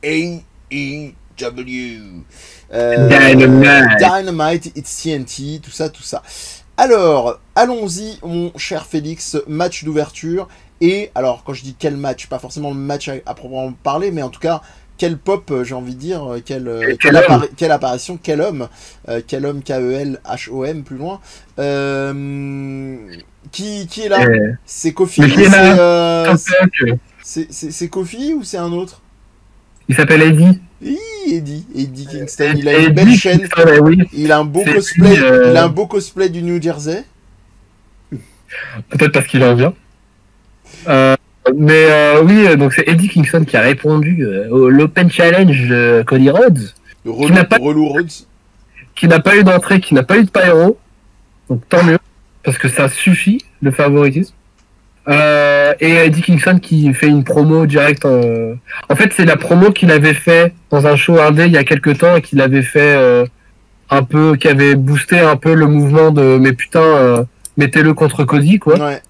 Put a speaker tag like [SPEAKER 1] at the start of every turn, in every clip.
[SPEAKER 1] AEW.
[SPEAKER 2] Dynamite.
[SPEAKER 1] Dynamite, it's TNT, tout ça. Alors, allons-y, mon cher Félix, match d'ouverture. Et alors, quand je dis quel match, pas forcément le match à proprement parler, mais en tout cas, quel pop, j'ai envie de dire, quelle apparition, quel homme, K-E-L-H-O-M, plus loin. Qui est là? C'est Kofi? C'est Kofi ou c'est un autre?
[SPEAKER 2] Il s'appelle Eddie.
[SPEAKER 1] Eddie Kingston, il a une belle chaîne, oui. Il a un beau cosplay, il a un beau cosplay du New Jersey.
[SPEAKER 2] Peut-être parce qu'il en vient. Mais oui, donc c'est Eddie Kingston qui a répondu au l'Open Challenge Cody Rhodes.
[SPEAKER 1] Relou Rhodes.
[SPEAKER 2] Qui n'a pas eu d'entrée, qui n'a pas eu de pyro. Donc tant mieux, parce que ça suffit, le favoritisme. Et Eddie Kingston qui fait une promo directe. En fait, c'est la promo qu'il avait fait dans un show indé il y a quelques temps et qu'il avait fait un peu, qui avait boosté un peu le mouvement de mais putain, mettez-le contre Cody, quoi.
[SPEAKER 1] Ouais.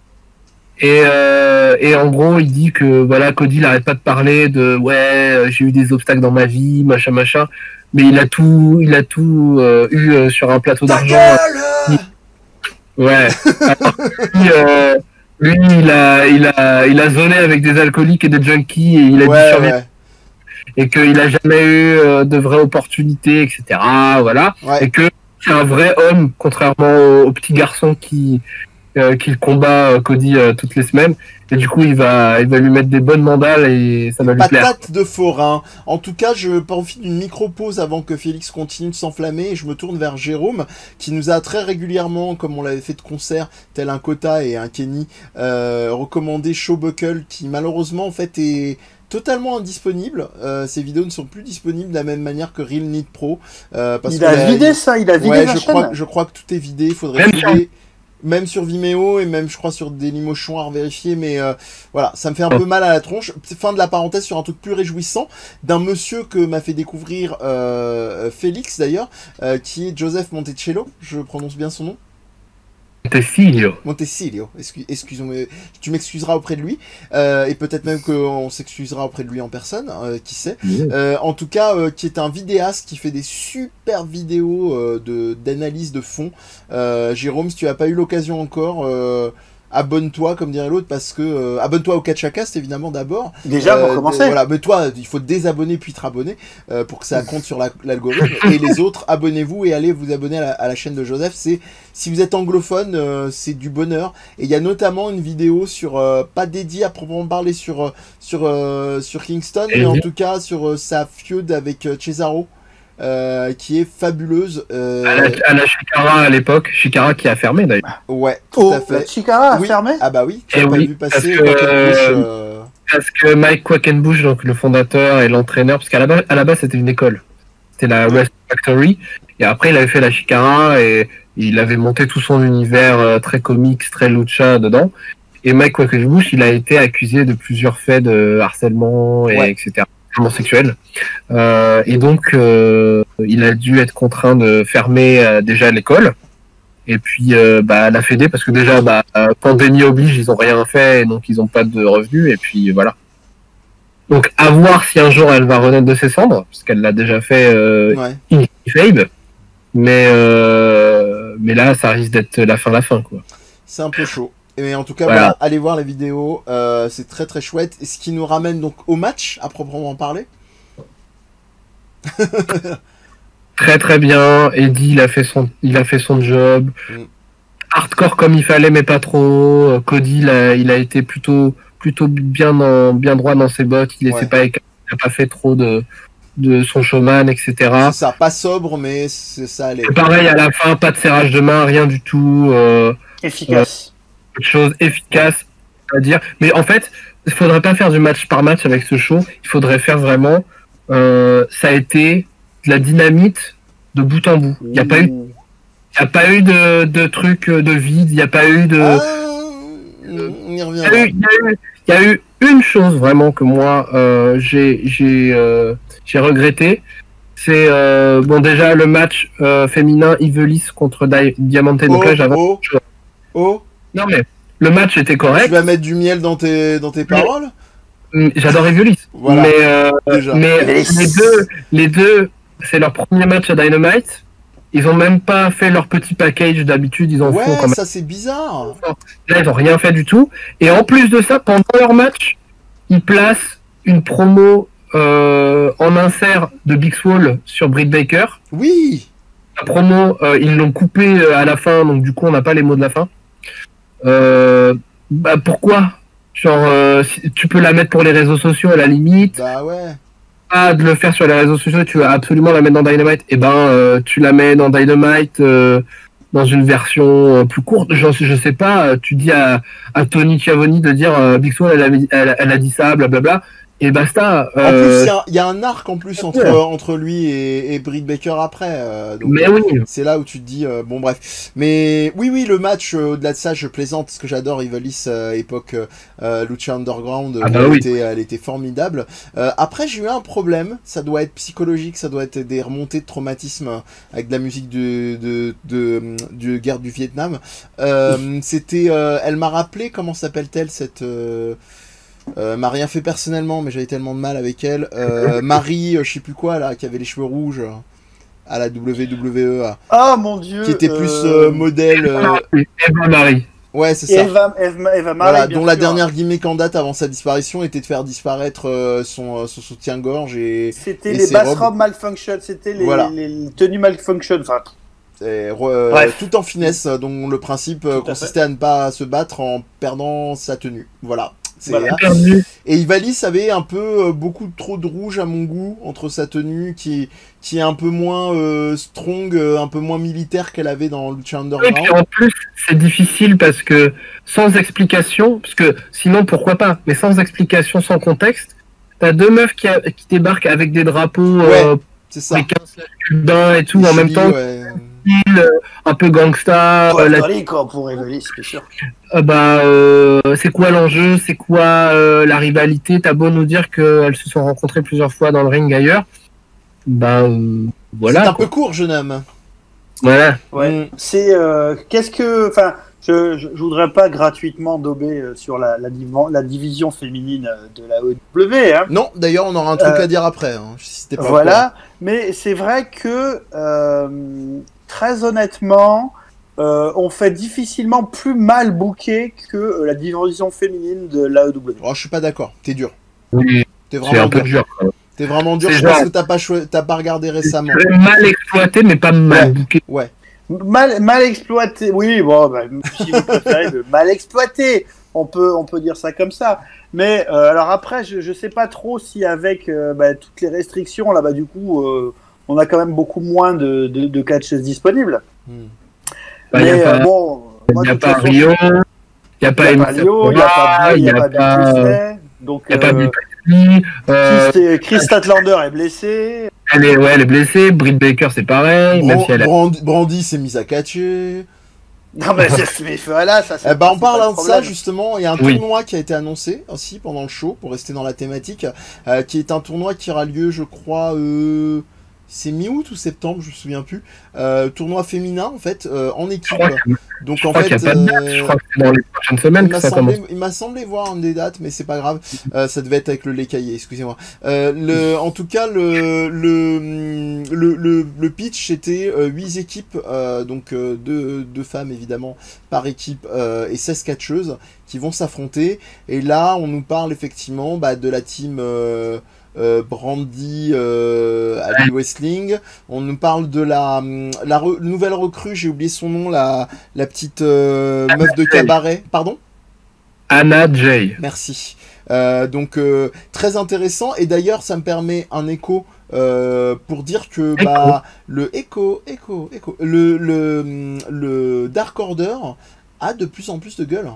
[SPEAKER 2] Et en gros, il dit que voilà, Cody il arrête pas de parler de ouais, j'ai eu des obstacles dans ma vie, machin, mais il a tout eu sur un plateau d'argent. Ouais. Alors, lui, il a zoné avec des alcooliques et des junkies et il a dû survivre. Ouais. Et qu'il a jamais eu de vraies opportunités, etc. Voilà. Ouais. Et que c'est un vrai homme, contrairement au petit garçon qui combat Cody toutes les semaines. Et du coup, il va lui mettre des bonnes mandales et ça va lui plaire.
[SPEAKER 1] Patate de forain. En tout cas, je profite d'une micro-pause avant que Félix continue de s'enflammer et je me tourne vers Jérôme, qui nous a très régulièrement, comme on l'avait fait de concert, tel un Kota et un Kenny, recommandé Showbuckle, qui malheureusement, en fait, est totalement indisponible. Ces vidéos ne sont plus disponibles de la même manière que Real Need Pro.
[SPEAKER 3] Parce il a vidé ça, il a vidé la chaîne.
[SPEAKER 1] Je crois que tout est vidé, il faudrait filer. Même sur Vimeo et même je crois sur Dailymotion à revérifier, mais voilà, ça me fait un peu mal à la tronche. Fin de la parenthèse sur un truc plus réjouissant d'un monsieur que m'a fait découvrir Félix d'ailleurs, qui est Joseph Montecello, je prononce bien son nom. Montecilio, excuse-moi, tu m'excuseras auprès de lui, et peut-être même qu'on s'excusera auprès de lui en personne, qui sait. En tout cas, qui est un vidéaste qui fait des super vidéos d'analyse de fond. Jérôme, si tu n'as pas eu l'occasion encore, abonne-toi, comme dirait l'autre, parce que abonne-toi au Catchacast évidemment d'abord.
[SPEAKER 3] Déjà pour commencer.
[SPEAKER 1] Voilà, mais toi, il faut te désabonner puis te rabonner pour que ça compte sur l'algorithme. Et les autres, abonnez-vous et allez vous abonner à la chaîne de Joseph. Si vous êtes anglophone, c'est du bonheur. Et il y a notamment une vidéo sur pas dédiée à proprement parler sur Kingston, mais en tout cas sur sa feud avec Cesaro. Qui est fabuleuse.
[SPEAKER 2] À la Chikara à l'époque, Chikara qui a fermé d'ailleurs.
[SPEAKER 1] Ouais, tout à fait.
[SPEAKER 3] Chikara a fermé.
[SPEAKER 1] Ah bah oui, tu as pas vu passer
[SPEAKER 2] parce que Mike Quackenbush, donc le fondateur et l'entraîneur, parce qu'à la base c'était une école, c'était la West Factory, et après il avait fait la Chikara et il avait monté tout son univers très comics, très lucha dedans. Et Mike Quackenbush, il a été accusé de plusieurs faits de harcèlement et etc. Sexuel. Et donc il a dû être contraint de fermer déjà l'école et puis la fédé parce que déjà pandémie oblige, ils ont rien fait et donc ils ont pas de revenus et puis voilà. Donc à voir si un jour elle va renaître de ses cendres parce qu'elle l'a déjà fait Fabe, mais là ça risque d'être la fin quoi.
[SPEAKER 1] C'est un peu chaud. Mais en tout cas, voilà, allez voir les vidéos, c'est très très chouette. Et ce qui nous ramène donc au match, à proprement parler.
[SPEAKER 2] Très très bien. Eddie, il a fait son job. Hardcore comme il fallait, mais pas trop. Cody, il a été plutôt bien droit dans ses bottes. Il n'a pas fait trop de son showman, etc.
[SPEAKER 1] C'est ça, pas sobre, mais ça allait.
[SPEAKER 2] C'est pareil à la fin, pas de serrage de main, rien du tout.
[SPEAKER 3] Efficace.
[SPEAKER 2] Chose efficace à dire, mais en fait il faudrait pas faire du match par match avec ce show, il faudrait faire vraiment ça a été de la dynamite de bout en bout. Il n'y a pas eu de truc de vide, il n'y a pas eu de
[SPEAKER 1] on y reviendra.
[SPEAKER 2] Il y a eu une chose vraiment que moi j'ai regretté, c'est déjà le match féminin Ivelis contre Diamante. Donc là j'avais
[SPEAKER 1] non
[SPEAKER 2] mais le match était correct.
[SPEAKER 1] Tu vas mettre du miel dans tes paroles.
[SPEAKER 2] J'adore Evilis.
[SPEAKER 1] Voilà,
[SPEAKER 2] mais les deux, c'est leur premier match à Dynamite. Ils ont même pas fait leur petit package d'habitude, ils en font quand même.
[SPEAKER 1] Ça c'est bizarre.
[SPEAKER 2] Là, ils ont rien fait du tout. Et en plus de ça, pendant leur match, ils placent une promo en insert de Big Swole sur Britt Baker.
[SPEAKER 1] Oui.
[SPEAKER 2] La promo, ils l'ont coupée à la fin, donc du coup, on n'a pas les mots de la fin. Pourquoi? Genre, tu peux la mettre pour les réseaux sociaux à la limite.
[SPEAKER 1] Bah ouais.
[SPEAKER 2] Pas de le faire sur les réseaux sociaux, tu veux absolument la mettre dans Dynamite. Et tu la mets dans Dynamite dans une version plus courte. Je sais pas, tu dis à Tony Schiavone de dire Big Swole, elle a dit ça, blablabla. Et basta.
[SPEAKER 1] En plus, il y a un arc en plus entre lui et Britt Baker après. Donc,
[SPEAKER 2] mais oui.
[SPEAKER 1] C'est là où tu te dis, bon bref. Mais oui, le match, au-delà de ça, je plaisante parce que j'adore Ivalis époque Lucha Underground. Elle était formidable. Après, j'ai eu un problème. Ça doit être psychologique, ça doit être des remontées de traumatisme avec de la musique de guerre du Vietnam. Elle m'a rappelé, comment s'appelle-t-elle cette... m'a rien fait personnellement, mais j'avais tellement de mal avec elle. Marie, je sais plus quoi, là, qui avait les cheveux rouges à la WWE.
[SPEAKER 3] Oh mon dieu!
[SPEAKER 1] Qui était plus modèle.
[SPEAKER 2] Eva Marie.
[SPEAKER 1] Ouais, c'est ça.
[SPEAKER 3] Eva Marie.
[SPEAKER 1] Voilà, dont la dernière gimmick en date avant sa disparition était de faire disparaître son soutien-gorge et.
[SPEAKER 3] C'était les bass-robes malfunction, c'était les tenues malfunction. Enfin.
[SPEAKER 1] Tout en finesse, dont le principe consistait à ne pas se battre en perdant sa tenue. Voilà. Et Ivalis avait un peu beaucoup trop de rouge à mon goût entre sa tenue qui est un peu moins strong, un peu moins militaire qu'elle avait dans Lucha Underground.
[SPEAKER 2] Et puis en plus c'est difficile parce que sans explication, parce que sinon pourquoi pas, mais sans explication, sans contexte, t'as deux meufs qui débarquent avec des drapeaux
[SPEAKER 1] c'est ça.
[SPEAKER 2] Les 15 cubains et tout en même temps. Un peu gangsta.
[SPEAKER 3] Pour Evilis, c'est sûr.
[SPEAKER 2] C'est quoi l'enjeu? C'est quoi la rivalité? T'as beau nous dire qu'elles se sont rencontrées plusieurs fois dans le ring ailleurs. Voilà.
[SPEAKER 1] C'est un peu court, jeune homme.
[SPEAKER 2] Voilà.
[SPEAKER 3] Ouais. C'est qu'est-ce que, enfin, je voudrais pas gratuitement dauber sur la division féminine de la OW. Hein.
[SPEAKER 1] Non, d'ailleurs, on aura un truc à dire après. Hein, si t'es pas
[SPEAKER 3] voilà, mais c'est vrai que très honnêtement, on fait difficilement plus mal booké que la division féminine de l'AEW.
[SPEAKER 1] Oh, je suis pas d'accord. T'es dur.
[SPEAKER 2] Oui.
[SPEAKER 1] T'es vraiment
[SPEAKER 2] dur.
[SPEAKER 1] T'es vraiment dur. Je pense que t'as pas regardé récemment.
[SPEAKER 2] Mal exploité, mais pas mal booké.
[SPEAKER 1] Ouais.
[SPEAKER 3] Mal exploité. Oui, bon, si vous préférez de mal exploité, on peut dire ça comme ça. Mais alors après, je sais pas trop si avec toutes les restrictions là, du coup. On a quand même beaucoup moins de catcheuses disponibles. Mais bon,
[SPEAKER 2] il n'y a pas Rio, il n'y a pas
[SPEAKER 3] Rio, il n'y a pas Disney. Donc, Chris Statlander est blessé.
[SPEAKER 2] Elle est blessée. Britt Baker, c'est pareil.
[SPEAKER 1] Brandy s'est mise à catcher.
[SPEAKER 3] Non, mais voilà, ça c'est.
[SPEAKER 1] En parlant de ça, justement, il y a un tournoi qui a été annoncé aussi pendant le show, pour rester dans la thématique, qui est un tournoi qui aura lieu, je crois. C'est mi-août ou septembre, je me souviens plus. Tournoi féminin en fait, en équipe. Donc en fait,
[SPEAKER 2] je crois que c'est dans les prochaines semaines que ça commence.
[SPEAKER 1] Il m'a semblé voir des dates, mais c'est pas grave. Ça devait être avec le lait caillé, excusez-moi. En tout cas, le pitch c'était 8 équipes, donc 2 femmes évidemment par équipe et 16 catcheuses qui vont s'affronter. Et là, on nous parle effectivement de la team. Brandy à Wrestling. On nous parle de la nouvelle recrue, j'ai oublié son nom, la petite meuf de cabaret. Pardon?
[SPEAKER 2] Anna Jay.
[SPEAKER 1] Merci. Donc très intéressant, et d'ailleurs ça me permet un écho pour dire que le Dark Order a de plus en plus de gueule.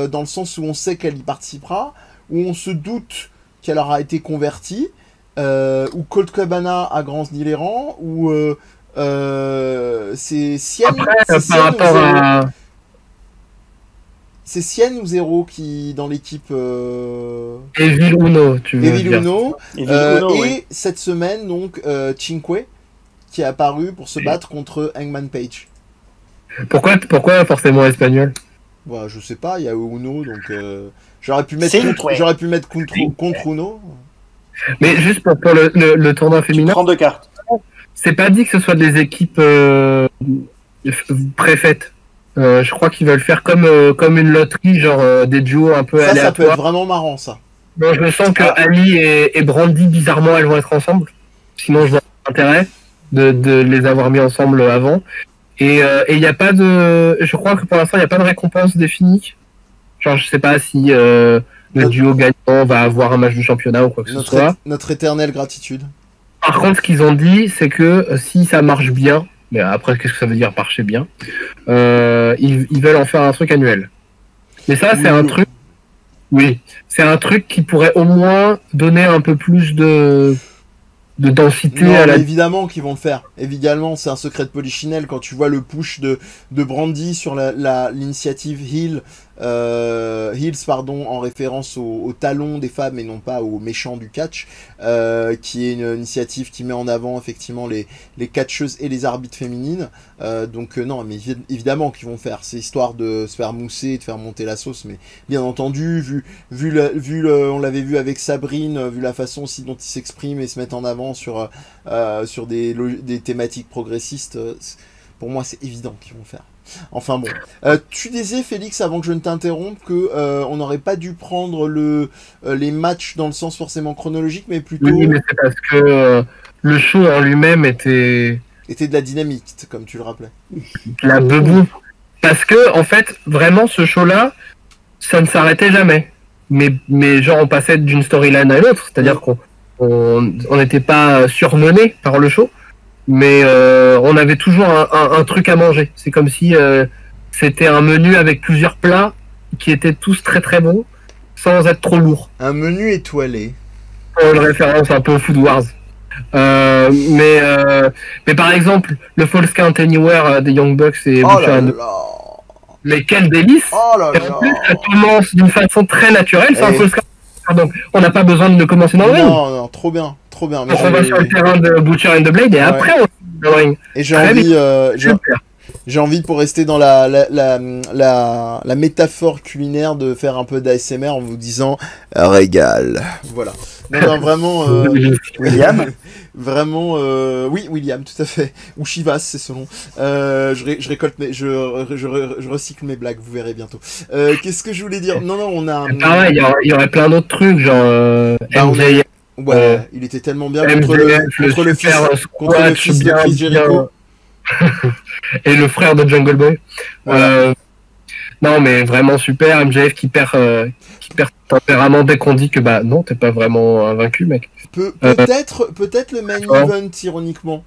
[SPEAKER 1] Dans le sens où on sait qu'elle y participera, où on se doute qu'elle aura été convertie, où Colt Cabana a grandi les rangs, où c'est Cien ou Zero qui dans l'équipe
[SPEAKER 2] Evil Uno, tu veux
[SPEAKER 1] Evil
[SPEAKER 2] dire.
[SPEAKER 1] Uno,
[SPEAKER 3] oui.
[SPEAKER 1] cette semaine donc Cinque qui est apparu pour se battre contre Hangman Page.
[SPEAKER 2] Pourquoi forcément espagnol?
[SPEAKER 1] Bah, je sais pas, il y a Uno, donc j'aurais pu mettre
[SPEAKER 3] C'est
[SPEAKER 1] contre,
[SPEAKER 3] ouais.
[SPEAKER 1] j'aurais pu mettre contre Uno.
[SPEAKER 2] Mais juste pour le tournoi
[SPEAKER 3] Tu
[SPEAKER 2] féminin,
[SPEAKER 3] prends 2 cartes.
[SPEAKER 2] c'est pas dit que ce soit des équipes préfaites. Je crois qu'ils veulent faire comme une loterie, genre des duos un peu
[SPEAKER 1] Ça peut être
[SPEAKER 2] aléatoires.
[SPEAKER 1] vraiment marrant, ça.
[SPEAKER 2] Bon, je sens que
[SPEAKER 3] Ah.
[SPEAKER 2] Ali et Brandy, bizarrement, elles vont être ensemble. Sinon, je vois pas l'intérêt de les avoir mis ensemble avant. Et il n'y a pas de... Je crois que pour l'instant, il n'y a pas de récompense définie. Genre, je sais pas si le duo gagnant va avoir un match de championnat ou quoi que ce soit.
[SPEAKER 1] Notre éternelle gratitude.
[SPEAKER 2] Par contre, ce qu'ils ont dit, c'est que si ça marche bien, mais après, qu'est-ce que ça veut dire marcher bien, ils veulent en faire un truc annuel. Mais ça, c'est un truc... Oui, c'est un truc qui pourrait au moins donner un peu plus de densité
[SPEAKER 1] Non,
[SPEAKER 2] à la...
[SPEAKER 1] mais évidemment qu'ils vont le faire. Évidemment, c'est un secret de Polichinelle quand tu vois le push de Brandy sur l'initiative Heels, pardon, en référence au talon des femmes et non pas aux méchants du catch, qui est une initiative qui met en avant effectivement les catcheuses et les arbitres féminines. Donc non, mais évidemment qu'ils vont le faire. C'est histoire de se faire mousser et de faire monter la sauce. Mais bien entendu, on l'avait vu avec Sabrine, vu la façon aussi dont ils s'expriment et se mettent en avant sur des thématiques progressistes, pour moi c'est évident qu'ils vont le faire. Enfin bon, tu disais Félix avant que je ne t'interrompe que on n'aurait pas dû prendre les matchs dans le sens forcément chronologique, mais plutôt
[SPEAKER 2] Oui, mais c'est parce que le show en lui-même était
[SPEAKER 1] de la dynamite, comme tu le rappelais.
[SPEAKER 2] la bebou. Parce que en fait, vraiment, ce show-là, ça ne s'arrêtait jamais. Mais genre, on passait d'une storyline à l'autre, c'est-à-dire qu'on n'était pas surmené par le show, mais on avait toujours un truc à manger. C'est comme si c'était un menu avec plusieurs plats qui étaient tous très très bons, sans être trop lourds.
[SPEAKER 1] Un menu étoilé.
[SPEAKER 2] Une référence un peu au Food Wars. Mais par exemple, le Falls Count Anywhere des Young Bucks et
[SPEAKER 1] Oh
[SPEAKER 2] Butcher
[SPEAKER 1] là
[SPEAKER 2] and the...
[SPEAKER 1] là.
[SPEAKER 2] Mais quel délice!
[SPEAKER 1] Oh là
[SPEAKER 2] Et en
[SPEAKER 1] là.
[SPEAKER 2] plus, ça commence d'une façon très naturelle. C'est un
[SPEAKER 1] Eh.
[SPEAKER 2] Falls Count, donc on n'a pas besoin de commencer dans le ring.
[SPEAKER 1] Non, trop bien. Mais
[SPEAKER 2] Donc on va sur le terrain de Butcher and the Blade et après on va dans le ring.
[SPEAKER 1] Et
[SPEAKER 2] Très
[SPEAKER 1] j'ai envie, pour rester dans la métaphore culinaire, de faire un peu d'ASMR en vous disant régal. Voilà. Non, vraiment.
[SPEAKER 3] William.
[SPEAKER 1] Vraiment, oui, William, tout à fait. Ou Chivas, c'est son nom. Je récolte je recycle mes blagues, vous verrez bientôt. Qu'est-ce que je voulais dire? Non, on a.
[SPEAKER 2] Pareil, il y aurait plein d'autres trucs, genre MJF.
[SPEAKER 1] Ouais, il était tellement bien
[SPEAKER 2] MJF,
[SPEAKER 1] contre le fils de Chris Jericho.
[SPEAKER 2] Et le frère de Jungle Boy.
[SPEAKER 1] Voilà.
[SPEAKER 2] Non, mais vraiment super. MJF qui perd tempérament dès qu'on dit que bah non, t'es pas vraiment vaincu, mec.
[SPEAKER 1] Peut-être le main event, ironiquement.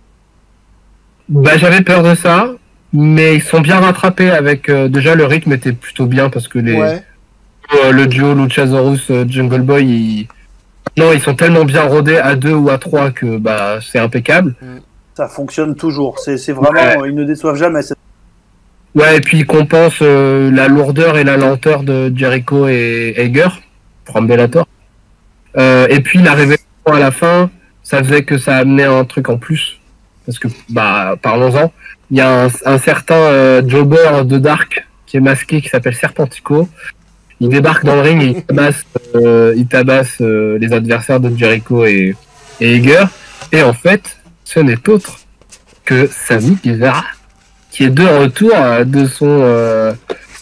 [SPEAKER 2] Bah j'avais peur de ça, mais ils sont bien rattrapés avec déjà le rythme était plutôt bien parce que le duo Luchasaurus Jungle Boy ils sont tellement bien rodés à 2 ou à 3 que bah c'est impeccable.
[SPEAKER 3] Ça fonctionne toujours. C'est vraiment, ils ne déçoivent jamais.
[SPEAKER 2] Ouais, et puis ils compensent la lourdeur et la lenteur de Jericho et Hager, from Bellator. Et puis la révélation à la fin, ça faisait que ça amenait un truc en plus. Parce que, bah, parlons-en, il y a un certain jobber de Dark qui est masqué, qui s'appelle Serpentico. Il débarque dans le ring et il tabasse les adversaires de Jericho et Hager. Et en fait, ce n'est autre que Sammy Guevara, qui est de retour de son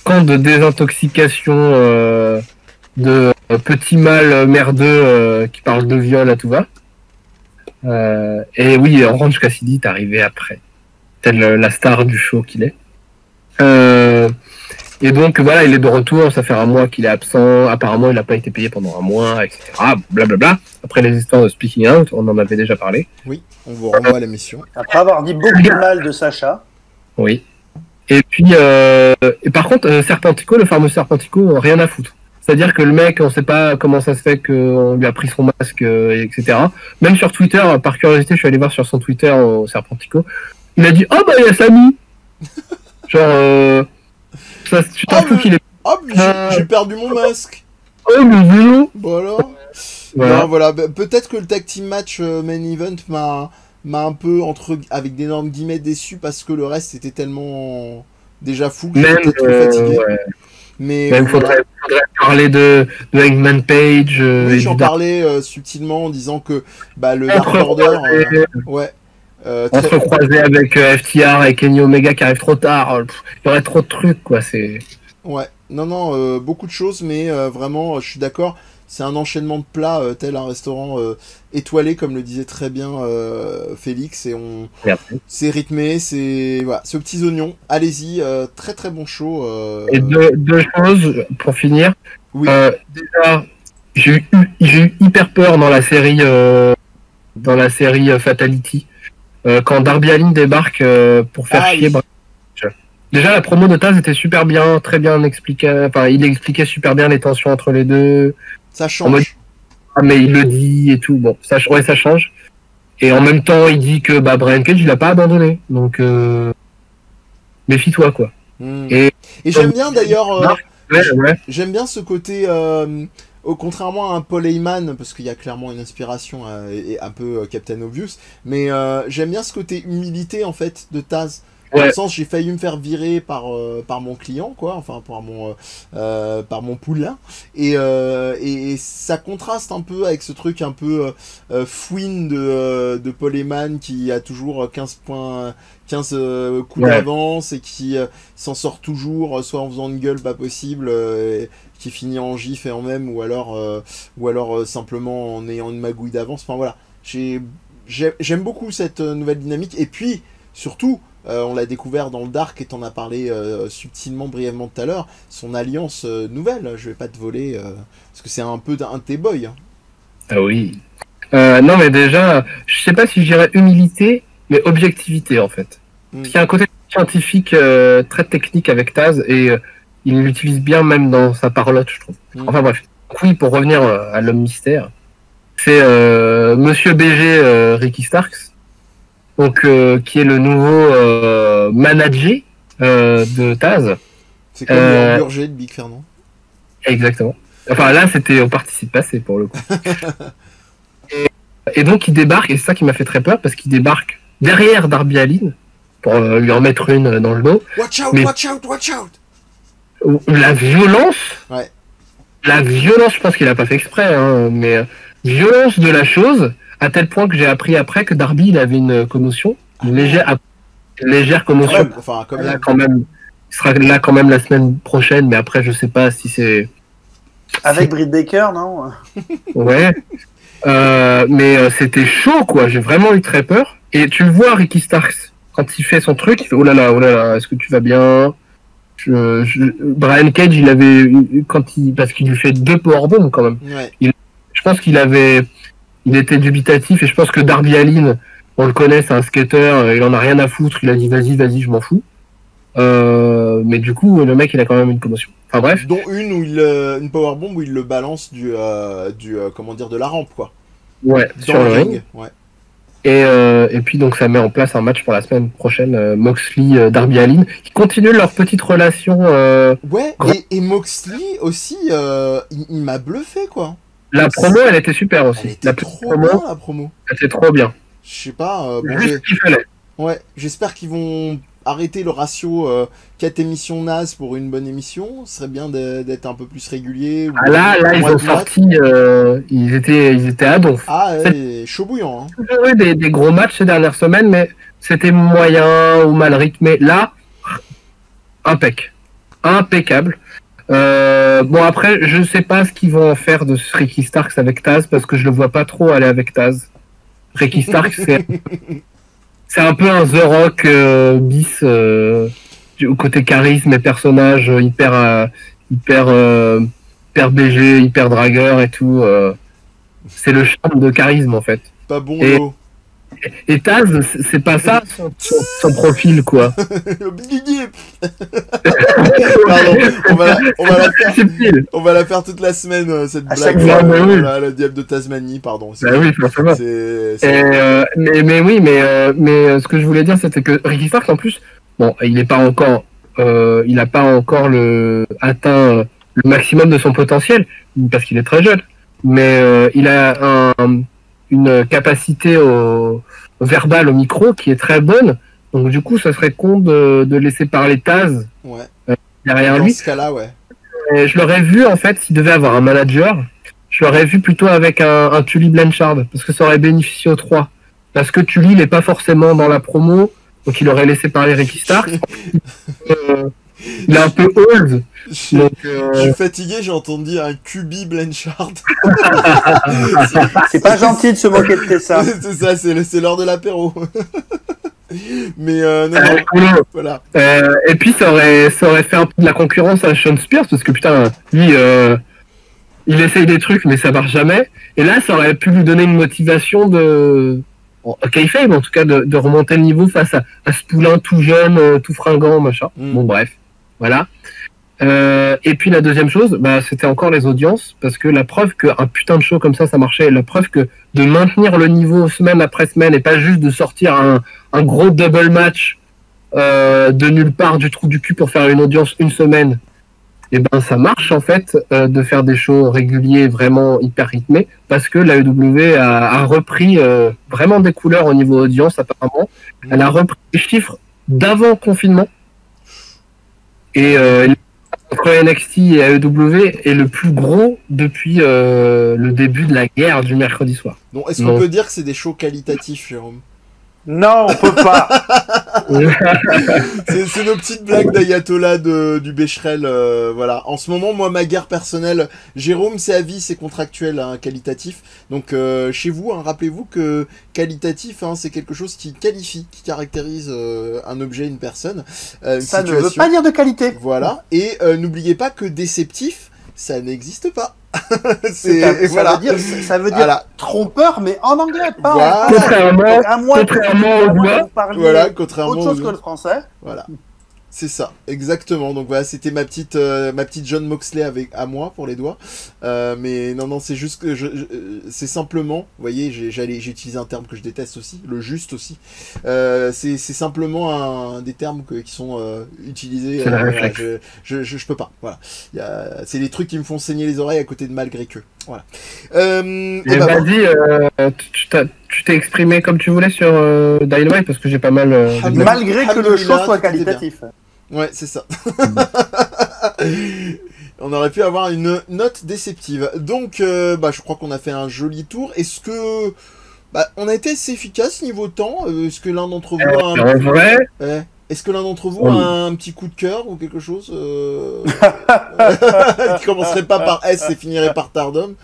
[SPEAKER 2] camp de désintoxication de petit mâle merdeux qui parle de viol à tout va. Et oui, Orange Cassidy est arrivé après, tel la star du show qu'il est. Et donc voilà, il est de retour, ça fait un mois qu'il est absent, apparemment il n'a pas été payé pendant un mois, etc. Blablabla. Après les histoires de Speaking Out, on en avait déjà parlé.
[SPEAKER 1] Oui, on vous renvoie à l'émission.
[SPEAKER 3] Après avoir dit beaucoup de mal de Sacha.
[SPEAKER 2] Oui. Et puis, et par contre, Serpentico, le fameux Serpentico, rien à foutre. C'est-à-dire que le mec, on sait pas comment ça se fait qu'on lui a pris son masque, etc. Même sur Twitter, par curiosité, je suis allé voir sur son Twitter au Serpentico. Il a dit « Oh bah il y a Samy !» Genre, tu t'en fous qu'il est...
[SPEAKER 1] Hop, j'ai perdu mon masque.
[SPEAKER 2] Oh mais vélo.
[SPEAKER 1] Voilà.
[SPEAKER 2] Voilà.
[SPEAKER 1] Non, voilà. Peut-être que le tag team match main event m'a un peu, avec d'énormes guillemets, déçu parce que le reste était tellement déjà fou que j'étais trop fatigué.
[SPEAKER 2] Ouais.
[SPEAKER 1] Mais
[SPEAKER 2] Même faudrait parler de Hangman Page.
[SPEAKER 1] oui, j'en parlais subtilement en disant que le Dark Order, ouais.
[SPEAKER 2] Entrecroisé avec FTR et Kenny Omega qui arrive trop tard, il y aurait trop de trucs, quoi. C'est.
[SPEAKER 1] Ouais, non, beaucoup de choses, mais vraiment, je suis d'accord. C'est un enchaînement de plats tel un restaurant étoilé, comme le disait très bien Félix, et c'est rythmé, c'est voilà, c'est aux petits oignons. Allez-y, très très bon show.
[SPEAKER 2] Et deux choses pour finir.
[SPEAKER 1] Oui.
[SPEAKER 2] Déjà, j'ai eu hyper peur dans la série Fatality quand Darby Allin débarque pour faire chier.
[SPEAKER 1] Oui.
[SPEAKER 2] Déjà, la promo de Taz était super bien, très bien expliquée. Enfin, il expliquait super bien les tensions entre les deux.
[SPEAKER 1] Ça change.
[SPEAKER 2] Mais il le dit et tout. Bon, ça change. Et en même temps, il dit que Brian Cage, il a pas abandonné. Donc, méfie-toi, quoi.
[SPEAKER 1] Et j'aime bien d'ailleurs.
[SPEAKER 2] Ouais.
[SPEAKER 1] J'aime bien ce côté. Contrairement à un Paul Heyman, parce qu'il y a clairement une inspiration et un peu Captain Obvious, mais j'aime bien ce côté humilité en fait de Taz. Dans le sens, j'ai failli me faire virer par mon client, quoi, enfin par mon poulain, et ça contraste un peu avec ce truc un peu fouine de Paul Heyman qui a toujours 15 coups d'avance et qui s'en sort toujours, soit en faisant une gueule pas possible, qui finit en gif et en même, ou alors simplement en ayant une magouille d'avance. Enfin voilà, j'aime beaucoup cette nouvelle dynamique, et puis surtout. On l'a découvert dans le Dark et t'en as parlé subtilement, brièvement tout à l'heure, son alliance nouvelle, je vais pas te voler, parce que c'est un peu un T-boy. Hein.
[SPEAKER 2] Ah oui. Non mais déjà, je sais pas si je dirais humilité, mais objectivité en fait. Parce qu'il y a un côté scientifique très technique avec Taz, et il l'utilise bien même dans sa parlotte, je trouve. Enfin bref. Oui, pour revenir à l'homme mystère, c'est Monsieur BG Ricky Starks. Donc, qui est le nouveau manager de Taz.
[SPEAKER 1] C'est comme le hamburger de Big Fernand.
[SPEAKER 2] Exactement. Enfin, là, c'était au participe passé, pour le coup. et donc, il débarque, et c'est ça qui m'a fait très peur, parce qu'il débarque derrière Darby Allin, pour lui en mettre une dans le dos.
[SPEAKER 1] Watch out, watch out, watch out.
[SPEAKER 2] La violence, je pense qu'il a pas fait exprès, hein, mais violence de la chose... À tel point que j'ai appris après que Darby il avait une commotion, une légère commotion.
[SPEAKER 1] Enfin,
[SPEAKER 2] là, quand même, il sera là quand même la semaine prochaine, mais après je sais pas si c'est.
[SPEAKER 3] Avec Britt Baker, non?
[SPEAKER 2] Ouais. Mais c'était chaud, quoi. J'ai vraiment eu très peur. Et tu le vois, Ricky Starks, quand il fait son truc, il fait oh là là, est-ce que tu vas bien? Brian Cage, il avait parce qu'il lui fait 2 powerbombs quand même.
[SPEAKER 1] Ouais.
[SPEAKER 2] Je pense il était dubitatif, et je pense que Darby Allin, on le connaît, c'est un skater, il en a rien à foutre, il a dit vas-y, je m'en fous. Mais du coup, le mec, il a quand même une commotion. Enfin bref.
[SPEAKER 1] Dont une powerbomb où il le balance de la rampe, quoi.
[SPEAKER 2] Ouais, sur le ring.
[SPEAKER 1] Ouais.
[SPEAKER 2] Et puis donc ça met en place un match pour la semaine prochaine, Moxley, Darby Allin, qui continuent leur petite relation.
[SPEAKER 1] Ouais, et Moxley aussi, il m'a bluffé, quoi.
[SPEAKER 2] La promo, elle était super aussi.
[SPEAKER 1] Elle était trop bien, la promo.
[SPEAKER 2] Elle était trop bien.
[SPEAKER 1] Je sais pas.
[SPEAKER 2] Juste ce qu'il fallait.
[SPEAKER 1] Ouais, j'espère qu'ils vont arrêter le ratio 4 émissions naze pour une bonne émission. Ce serait bien d'être un peu plus régulier.
[SPEAKER 2] Là, ils ont sorti. Ils étaient à donf.
[SPEAKER 1] Chaud bouillant. Hein.
[SPEAKER 2] J'ai eu des gros matchs ces dernières semaines, mais c'était moyen ou mal rythmé. Là, impeccable. Bon après je sais pas ce qu'ils vont en faire de ce Ricky Starks avec Taz, parce que je le vois pas trop aller avec Taz. Ricky Starks c'est un peu un The Rock bis côté charisme et personnage hyper BG, hyper dragueur et tout. C'est le charme de charisme en fait.
[SPEAKER 1] Pas bon.
[SPEAKER 2] Et Taz, c'est pas ça son profil, quoi.
[SPEAKER 1] Pardon, on va la faire toute la semaine, cette blague. Le diable de Tasmanie, pardon.
[SPEAKER 2] Oui, forcément. Mais ce que je voulais dire, c'était que Ricky Starks, en plus, bon, il n'a pas encore atteint le maximum de son potentiel, parce qu'il est très jeune. Mais il a une capacité verbale au micro qui est très bonne. Donc du coup, ça serait con de laisser parler Taz derrière lui.
[SPEAKER 1] Dans ce cas-là, ouais.
[SPEAKER 2] je l'aurais vu, en fait, s'il devait avoir un manager, je l'aurais vu plutôt avec un Tully Blanchard, parce que ça aurait bénéficié aux trois. Parce que Tully n'est pas forcément dans la promo, donc il aurait laissé parler Ricky Starks. Il est un peu old.
[SPEAKER 1] Je suis fatigué, j'ai entendu dire un QB Blanchard.
[SPEAKER 3] C'est pas gentil de se moquer de Tessa.
[SPEAKER 1] C'est ça, c'est l'heure de l'apéro. Mais non, voilà.
[SPEAKER 2] Et puis ça aurait fait un peu de la concurrence à Sean Spears, parce que putain, lui, il essaye des trucs, mais ça marche jamais. Et là, ça aurait pu lui donner une motivation kayfabe, en tout cas, de remonter le niveau face à ce poulain tout jeune, tout fringant, machin. Bon, bref. Voilà. Et puis la deuxième chose, c'était encore les audiences, parce que la preuve qu'un putain de show comme ça marchait, la preuve que de maintenir le niveau semaine après semaine et pas juste de sortir un gros double match de nulle part du trou du cul pour faire une audience une semaine, et ça marche en fait de faire des shows réguliers vraiment hyper rythmés, parce que la AEW a repris vraiment des couleurs au niveau audience apparemment. Elle a repris les chiffres d'avant confinement. Et entre NXT et AEW est le plus gros depuis le début de la guerre du mercredi soir.
[SPEAKER 1] Donc, est-ce qu'on peut dire que c'est des shows qualitatifs, Jérôme?
[SPEAKER 3] Non, on peut pas.
[SPEAKER 1] C'est nos petites blagues d'Ayatollah du Becherel, voilà. En ce moment, moi, ma guerre personnelle, Jérôme, c'est à vie, c'est contractuel, hein, qualitatif. Donc, chez vous, hein, rappelez-vous que qualitatif, hein, c'est quelque chose qui qualifie, qui caractérise un objet, une personne, une
[SPEAKER 3] ça
[SPEAKER 1] situation.
[SPEAKER 3] Ne veut pas dire de qualité.
[SPEAKER 1] Voilà. Et n'oubliez pas que déceptif, ça n'existe pas.
[SPEAKER 3] Ça veut dire voilà. Trompeur, mais en anglais, pas
[SPEAKER 1] voilà.
[SPEAKER 2] Contrairement au doigt.
[SPEAKER 1] Voilà, contrairement
[SPEAKER 3] autre chose que le français.
[SPEAKER 1] Voilà. C'est ça, exactement. Donc voilà, c'était ma petite John Moxley à moi pour les doigts. Mais non, c'est juste que c'est simplement, vous voyez, j'ai utilisé un terme que je déteste aussi, le juste aussi. C'est simplement des termes qui sont utilisés. Je peux pas. Voilà. C'est des trucs qui me font saigner les oreilles à côté de malgré que. Voilà.
[SPEAKER 2] Vas-y, tu t'es exprimé comme tu voulais sur Dynamite, parce que j'ai pas mal.
[SPEAKER 3] Malgré que le show soit qualitatif.
[SPEAKER 1] Ouais, c'est ça. On aurait pu avoir une note déceptive. Donc, je crois qu'on a fait un joli tour. Est-ce que on a été assez efficace niveau temps? Est-ce que l'un d'entre vous est-ce que l'un d'entre vous a un petit coup de cœur ou quelque chose qui commencerait pas par S et finirait par Stardom?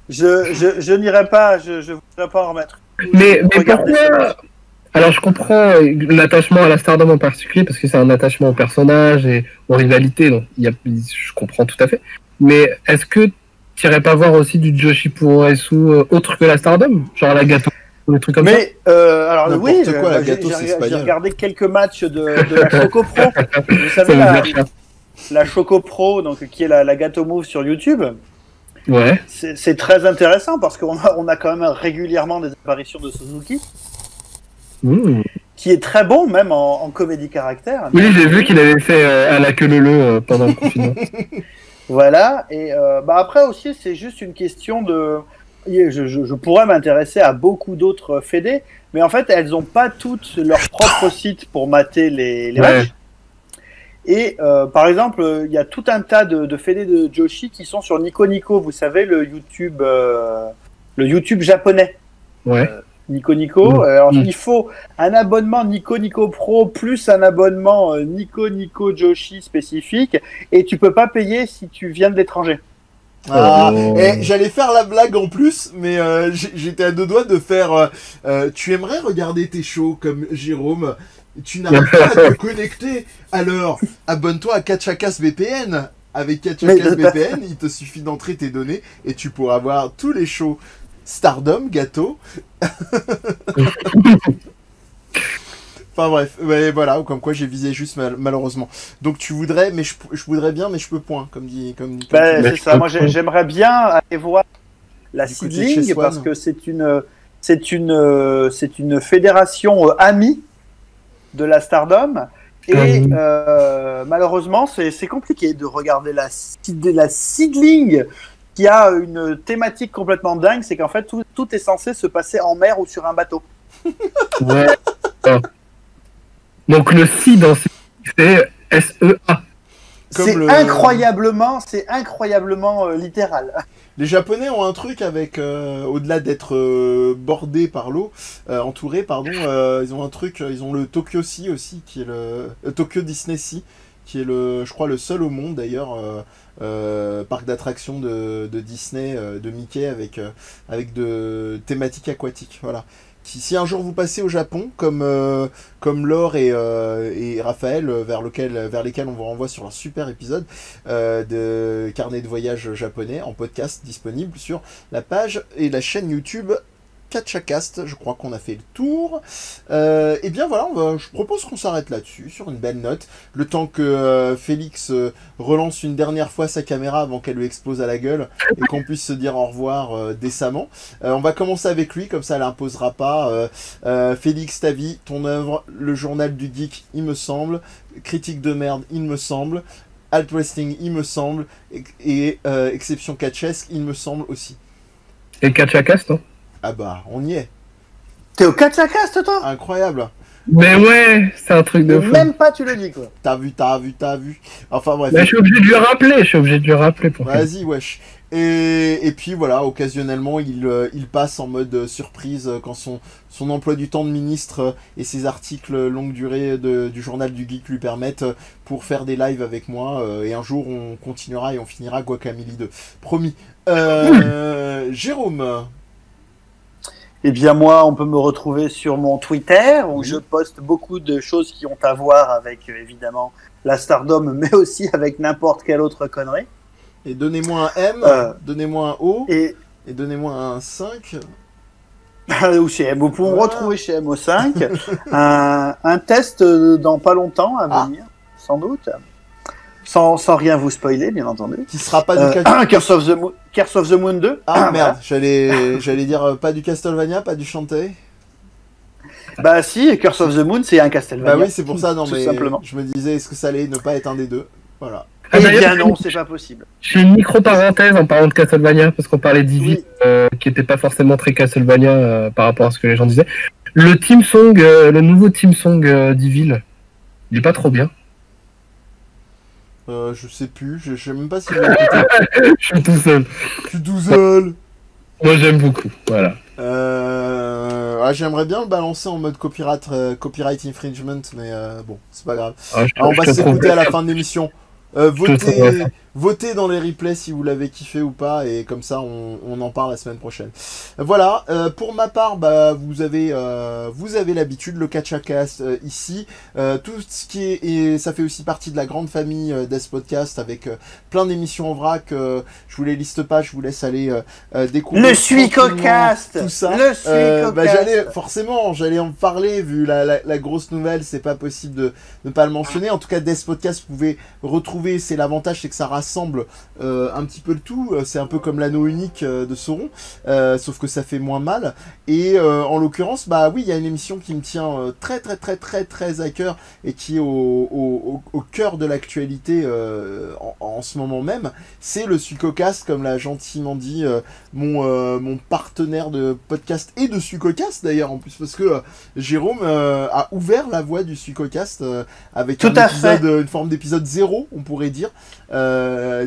[SPEAKER 3] Je n'irai pas, je voudrais pas en remettre.
[SPEAKER 2] Mais pourquoi? Alors je comprends l'attachement à la Stardom en particulier, parce que c'est un attachement au personnage et aux rivalités, donc je comprends tout à fait. Mais est-ce que tu irais pas voir aussi du Joshi Puroresu autre que la Stardom, genre la Gato, ou des trucs comme ça?
[SPEAKER 1] Alors oui,
[SPEAKER 3] j'ai regardé quelques matchs de la Choco Pro. Vous savez, la Choco Pro, donc qui est la Gato Move sur YouTube.
[SPEAKER 2] Ouais.
[SPEAKER 3] C'est très intéressant parce qu'on a quand même régulièrement des apparitions de Suzuki. Qui est très bon même en comédie caractère.
[SPEAKER 2] Oui, j'ai vu qu'il avait fait à la queue leu pendant le confinement.
[SPEAKER 3] Voilà, et après aussi c'est juste une question de... Je pourrais m'intéresser à beaucoup d'autres fédés, mais en fait elles n'ont pas toutes leur propre site pour mater les matchs. Et par exemple, il y a tout un tas de fédés de Joshi qui sont sur Nico Nico, vous savez, le YouTube japonais.
[SPEAKER 2] Ouais.
[SPEAKER 3] Nico Nico. Alors il faut un abonnement Nico Nico Pro plus un abonnement Nico Nico Joshi spécifique, et tu peux pas payer si tu viens de l'étranger.
[SPEAKER 1] J'allais faire la blague en plus, mais j'étais à 2 doigts de faire. Tu aimerais regarder tes shows comme Jérôme? Tu n'arrives pas à te connecter, alors abonne-toi à Kachakas VPN. Avec Kachakas VPN, il te suffit d'entrer tes données et tu pourras voir tous les shows Stardom, Gato. Enfin bref, voilà, comme quoi j'ai visé juste malheureusement. Donc tu voudrais, mais je voudrais bien, mais je peux point, comme dit.
[SPEAKER 3] C'est ça. Moi j'aimerais bien aller voir la Seedling parce que c'est une fédération amie de la Stardom, et malheureusement c'est compliqué de regarder la Seedling, qui a une thématique complètement dingue, c'est qu'en fait tout est censé se passer en mer ou sur un bateau.
[SPEAKER 2] Ouais. Donc le seed c'est SEA.
[SPEAKER 3] C'est incroyablement littéral.
[SPEAKER 1] Les Japonais ont un truc avec, au-delà d'être bordés par l'eau, entourés, pardon, ils ont un truc, ils ont le Tokyo Sea aussi, qui est le Tokyo Disney Sea, qui est je crois le seul au monde d'ailleurs, parc d'attractions de Disney, de Mickey avec de thématiques aquatiques, voilà. Si un jour vous passez au Japon, comme Laure et Raphaël, vers lesquels on vous renvoie sur un super épisode de carnet de voyage japonais en podcast disponible sur la page et la chaîne YouTube KatchaCast, je crois qu'on a fait le tour. Et bien voilà, je propose qu'on s'arrête là-dessus, sur une belle note, le temps que Félix relance une dernière fois sa caméra avant qu'elle lui explose à la gueule et qu'on puisse se dire au revoir décemment. On va commencer avec lui, comme ça elle imposera pas. Félix, ta vie, ton œuvre, le journal du geek, il me semble, critique de merde, il me semble, Alt Wrestling, il me semble, et exception catchesque, il me semble aussi.
[SPEAKER 2] Et KatchaCast, non?
[SPEAKER 1] Ah bah, on y est.
[SPEAKER 3] T'es au KatchaCast, toi?
[SPEAKER 1] Incroyable.
[SPEAKER 2] Mais ouais, c'est un truc de fou.
[SPEAKER 3] Même pas tu le dis, quoi.
[SPEAKER 1] T'as vu. Enfin bref.
[SPEAKER 2] Mais je suis obligé de lui rappeler, pour
[SPEAKER 1] Vas-y, wesh. Et puis voilà, occasionnellement, il passe en mode surprise quand son emploi du temps de ministre et ses articles longue durée du journal du geek lui permettent pour faire des lives avec moi. Et un jour, on continuera et on finira Guacamelee 2. Promis. Jérôme.
[SPEAKER 3] Eh bien moi, on peut me retrouver sur mon Twitter où je poste beaucoup de choses qui ont à voir avec évidemment la Stardom, mais aussi avec n'importe quelle autre connerie.
[SPEAKER 1] Et donnez-moi un M, donnez-moi un O, et donnez-moi un 5.
[SPEAKER 3] Ou chez MO, pour me retrouver chez MO5. un test dans pas longtemps à venir, sans doute. Sans rien vous spoiler, bien entendu.
[SPEAKER 1] Qui sera pas du
[SPEAKER 3] Curse of the Moon 2.
[SPEAKER 1] Ah merde, j'allais dire pas du Castlevania, pas du Shantae.
[SPEAKER 3] Bah si, Curse of the Moon, c'est un Castlevania.
[SPEAKER 1] Bah oui, c'est pour ça, non mais
[SPEAKER 3] simplement.
[SPEAKER 1] Je me disais, est-ce que ça allait ne pas être un des deux? Voilà.
[SPEAKER 3] Eh bien non, c'est pas possible.
[SPEAKER 2] Je fais une micro-parenthèse en parlant de Castlevania, parce qu'on parlait d'Evil, qui était pas forcément très Castlevania par rapport à ce que les gens disaient. Le theme song, le nouveau theme song d'Evil, il est pas trop bien.
[SPEAKER 1] Je sais plus, je sais même pas si je
[SPEAKER 2] suis tout seul. Moi j'aime beaucoup, voilà.
[SPEAKER 1] J'aimerais bien le balancer en mode copyright infringement, mais bon, c'est pas grave. On va s'écouter à la fin de l'émission. Votez dans les replays si vous l'avez kiffé ou pas, et comme ça on en parle la semaine prochaine. Voilà, pour ma part, bah, vous avez l'habitude, le KatchaCast ici, tout ce qui est, et ça fait aussi partie de la grande famille des podcasts avec plein d'émissions en vrac. Je vous les liste pas, je vous laisse aller découvrir.
[SPEAKER 3] Le Suicocast,
[SPEAKER 1] tout ça.
[SPEAKER 3] Le Suicocast.
[SPEAKER 1] Bah, j'allais en parler vu la grosse nouvelle, c'est pas possible de ne pas le mentionner. En tout cas, des podcasts, vous pouvez retrouver, c'est l'avantage, c'est que ça rassemble un petit peu le tout. C'est un peu comme l'anneau unique de Sauron, sauf que ça fait moins mal. Et en l'occurrence, bah oui, il y a une émission qui me tient très à cœur et qui est au cœur de l'actualité en ce moment même. C'est le Suicocast, comme l'a gentiment dit mon partenaire de podcast et de Suicocast d'ailleurs en plus, parce que Jérôme a ouvert la voie du Suicocast avec une forme d'épisode 0, on pourrait dire,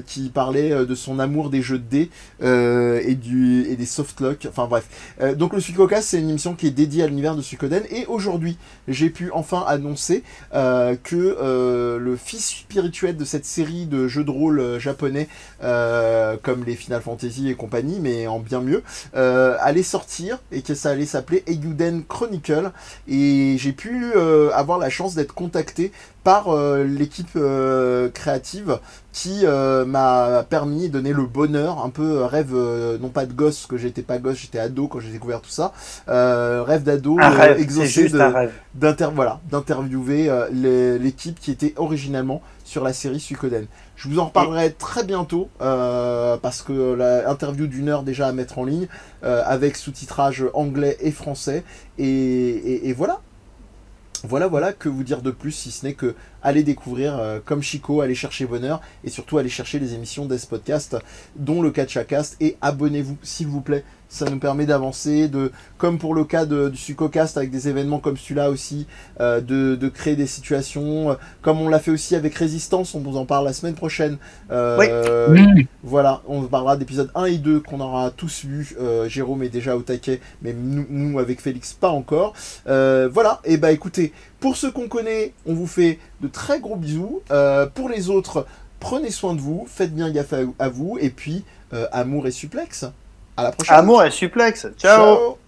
[SPEAKER 1] qui parlait de son amour des jeux de dés et des softlock, enfin bref. Donc le Suicocast, c'est une émission qui est dédiée à l'univers de Suikoden, et aujourd'hui j'ai pu enfin annoncer que le fils spirituel de cette série de jeux de rôle japonais comme les Final Fantasy et compagnie, mais en bien mieux, allait sortir, et que ça allait s'appeler Eiyuden Chronicle, et j'ai pu avoir la chance d'être contacté par l'équipe créative qui m'a permis de donner le bonheur, un peu rêve, non pas de gosse, que j'étais pas gosse, j'étais ado quand j'ai découvert tout ça, rêve d'ado exaucé d'interviewer l'équipe qui était originellement sur la série Suikoden. Je vous en reparlerai très bientôt, parce que l'interview d'une heure déjà à mettre en ligne, avec sous-titrage anglais et français, et voilà. Voilà, que vous dire de plus, si ce n'est que allez découvrir, comme Chico, allez chercher bonheur, et surtout allez chercher les émissions des podcasts, dont le KatchaCast, et abonnez-vous, s'il vous plaît, ça nous permet d'avancer, comme pour le cas du Sucocast avec des événements comme celui-là aussi, de créer des situations, comme on l'a fait aussi avec Résistance, on vous en parle la semaine prochaine.
[SPEAKER 2] Oui.
[SPEAKER 1] Voilà, on parlera d'épisodes 1 et 2 qu'on aura tous vus. Jérôme est déjà au taquet, mais nous avec Félix pas encore. Voilà, et bah écoutez, pour ceux qu'on connaît, on vous fait de très gros bisous. Pour les autres, prenez soin de vous, faites bien gaffe à vous, et puis amour et suplex. À la prochaine.
[SPEAKER 3] Amour et suplex. Ciao.